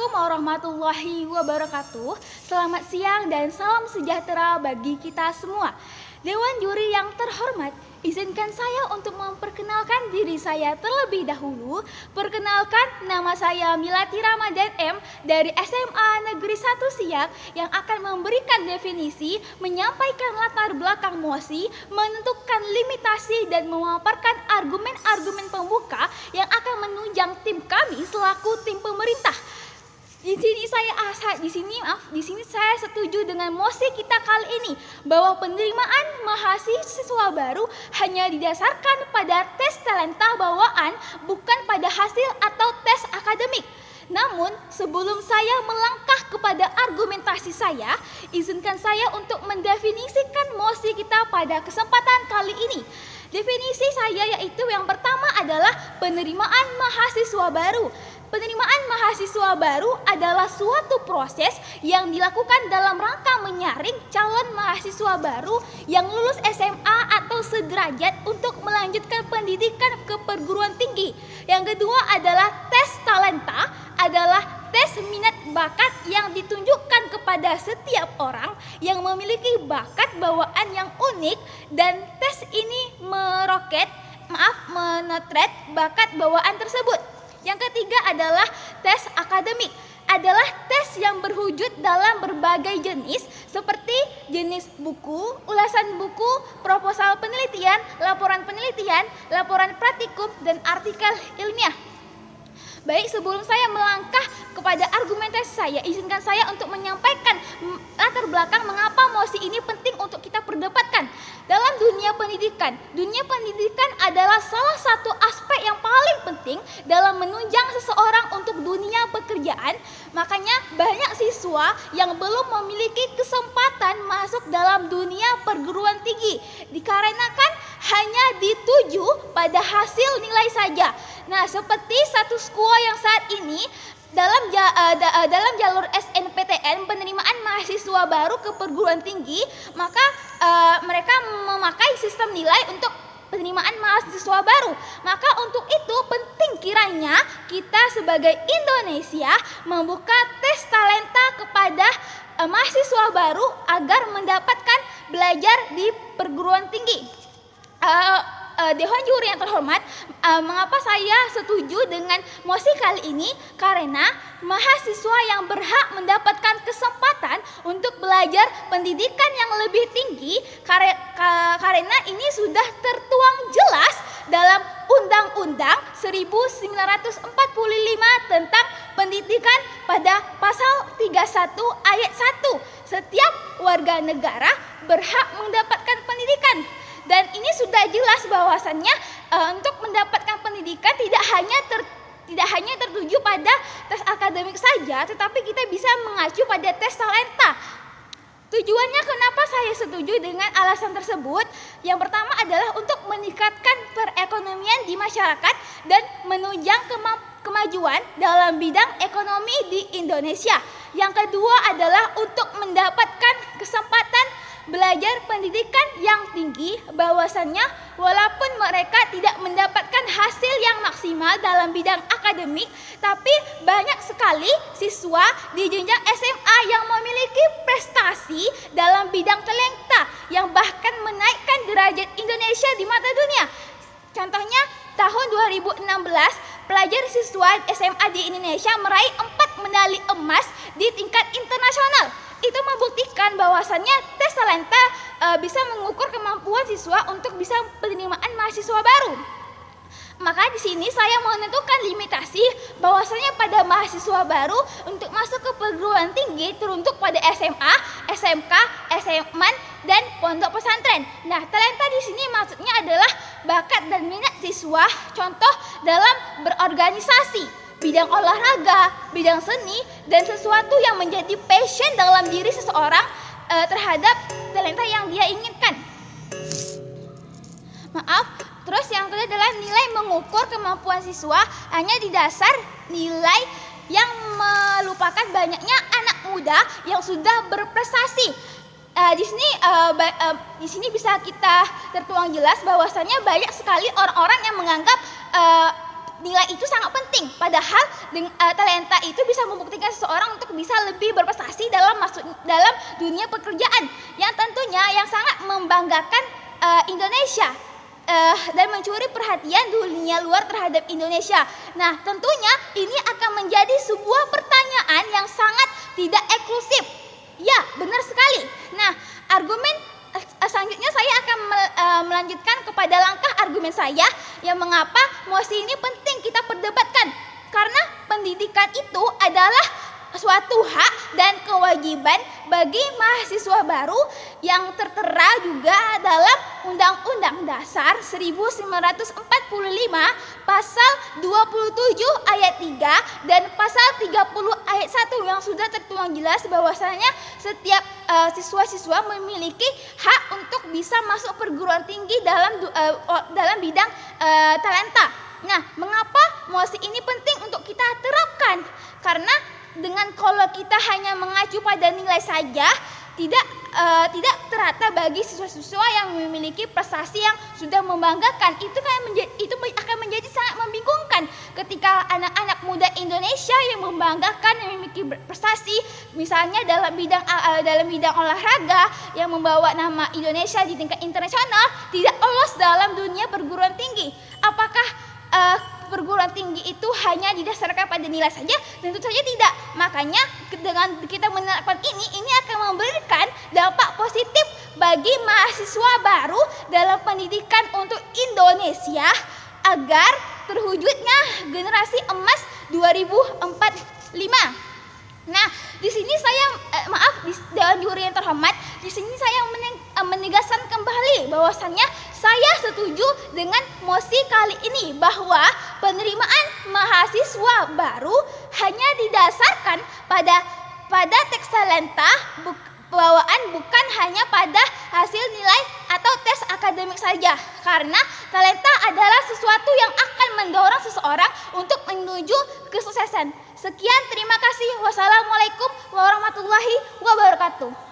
Assalamualaikum warahmatullahi wabarakatuh. Selamat siang dan salam sejahtera bagi kita semua. Dewan Juri yang terhormat, izinkan saya untuk memperkenalkan diri saya terlebih dahulu. Perkenalkan, nama saya Milati Ramadan M dari SMA Negeri 1 Siak yang akan memberikan definisi, menyampaikan latar belakang MOSI, menentukan limitasi dan memaparkan argumen-argumen pembuka yang akan menunjang tim kami selaku tim pemerintah. Di sini saya setuju dengan MOSI kita kali ini bahwa penerimaan mahasiswa baru hanya didasarkan pada tes talenta bawaan, bukan pada hasil atau tes akademik. Namun, sebelum saya melangkah kepada argumentasi saya, izinkan saya untuk mendefinisikan MOSI kita pada kesempatan kali ini. Definisi saya yaitu yang pertama adalah penerimaan mahasiswa baru. Penerimaan mahasiswa baru adalah suatu proses yang dilakukan dalam rangka menyaring calon mahasiswa baru yang lulus SMA atau sederajat untuk melanjutkan pendidikan ke perguruan tinggi. Yang kedua adalah tes talenta, adalah tes minat bakat yang ditunjukkan kepada setiap orang yang memiliki bakat bawaan yang unik, dan tes ini menotret bakat bawaan tersebut. Yang ketiga adalah tes akademik, adalah tes yang berwujud dalam berbagai jenis seperti jenis buku, ulasan buku, proposal penelitian, laporan praktikum, dan artikel ilmiah. Baik, sebelum saya melangkah kepada argumentasi saya, izinkan saya untuk menyampaikan latar belakang mengapa MOSI ini penting untuk kita perdebatkan. Dalam dunia pendidikan adalah salah satu aspek yang paling penting dalam menunjang seseorang untuk dunia pekerjaan. Makanya banyak siswa yang belum memiliki kesempatan masuk dalam dunia perguruan tinggi dikarenakan hanya dituju pada hasil nilai saja. Nah, seperti status quo yang saat ini dalam jalur SNPTN, penerimaan mahasiswa baru ke perguruan tinggi, maka mereka memakai sistem nilai untuk penerimaan mahasiswa baru. Maka untuk itu penting kiranya kita sebagai Indonesia membuka tes talenta kepada mahasiswa baru agar mendapatkan belajar di perguruan tinggi. Dewan Juri yang terhormat, mengapa saya setuju dengan MOSI kali ini? Karena mahasiswa yang berhak mendapatkan kesempatan untuk belajar pendidikan yang lebih tinggi, karena ini sudah tertuang jelas dalam Undang-Undang 1945 tentang pendidikan pada pasal 31 ayat 1. Setiap warga negara berhak mendapatkan pendidikan. Dan ini sudah jelas bahwasannya untuk mendapatkan pendidikan tidak hanya tertuju pada tes akademik saja, tetapi kita bisa mengacu pada tes talenta. Tujuannya kenapa saya setuju dengan alasan tersebut? Yang pertama adalah untuk meningkatkan perekonomian di masyarakat dan menunjang kemajuan dalam bidang ekonomi di Indonesia. Yang kedua adalah untuk mendapatkan kesempatan belajar pendidikan yang tinggi, bahwasannya walaupun mereka tidak mendapatkan hasil yang maksimal dalam bidang akademik, tapi banyak sekali siswa di jenjang SMA yang memiliki prestasi dalam bidang talenta yang bahkan menaikkan derajat Indonesia di mata dunia. Contohnya, tahun 2016, pelajar siswa SMA di Indonesia meraih 4 medali emas di tingkat internasional. Itu membuktikan bahwasannya tes talenta bisa mengukur kemampuan siswa untuk bisa penerimaan mahasiswa baru. Maka di sini saya menentukan limitasi bahwasanya pada mahasiswa baru untuk masuk ke perguruan tinggi teruntuk pada SMA, SMK, SMA, dan pondok pesantren. Nah, talenta di sini maksudnya adalah bakat dan minat siswa, contoh dalam berorganisasi, bidang olahraga, bidang seni, dan sesuatu yang menjadi passion dalam diri seseorang terhadap talenta yang dia inginkan. Terus yang kedua adalah nilai mengukur kemampuan siswa hanya di dasar nilai yang melupakan banyaknya anak muda yang sudah berprestasi. Di sini bisa kita tertuang jelas bahwasannya banyak sekali orang-orang yang menganggap nilai itu sangat penting. Padahal talenta itu bisa membuktikan seseorang untuk bisa lebih berprestasi dalam dunia pekerjaan yang tentunya yang sangat membanggakan Indonesia dan mencuri perhatian dunia luar terhadap Indonesia. Nah, tentunya ini akan menjadi sebuah pertanyaan yang sangat tidak eksklusif. Ya, benar sekali. Nah, argumen selanjutnya saya akan melanjutkan kepada langkah argumen saya yang mengapa MOSI ini penting kita perdebatkan. Karena pendidikan itu adalah suatu hak dan kewajiban bagi mahasiswa baru yang tertera juga dalam Undang-Undang Dasar 1945 pasal 27 ayat 3 dan pasal 30 ayat 1 yang sudah tertuang jelas bahwasanya setiap siswa-siswa memiliki hak untuk bisa masuk perguruan tinggi dalam bidang talenta. Nah, mengapa MOSI ini penting untuk kita terapkan? Karena dengan kalau kita hanya mengacu pada nilai saja, tidak terata bagi siswa-siswa yang memiliki prestasi yang sudah membanggakan. Itu akan menjadi sangat membingungkan ketika anak-anak muda Indonesia yang membanggakan, yang memiliki prestasi, misalnya dalam bidang olahraga yang membawa nama Indonesia di tingkat internasional, tidak lolos dalam dunia perguruan tinggi. Apakah perguruan tinggi itu hanya didasarkan pada nilai saja? Tentu saja tidak. Makanya dengan kita menerapkan ini akan memberikan dampak positif bagi mahasiswa baru dalam pendidikan untuk Indonesia agar terwujudnya generasi emas 2045. Nah, di sini saya Dewan Juri yang terhormat, di sini saya menegaskan kembali bahwasannya saya setuju dengan MOSI kali ini bahwa penerimaan mahasiswa baru hanya didasarkan pada teks talenta bawaan, bukan hanya pada hasil nilai atau tes akademik saja. Karena talenta adalah sesuatu yang akan mendorong seseorang untuk menuju kesuksesan. Sekian, terima kasih. Wassalamualaikum warahmatullahi wabarakatuh.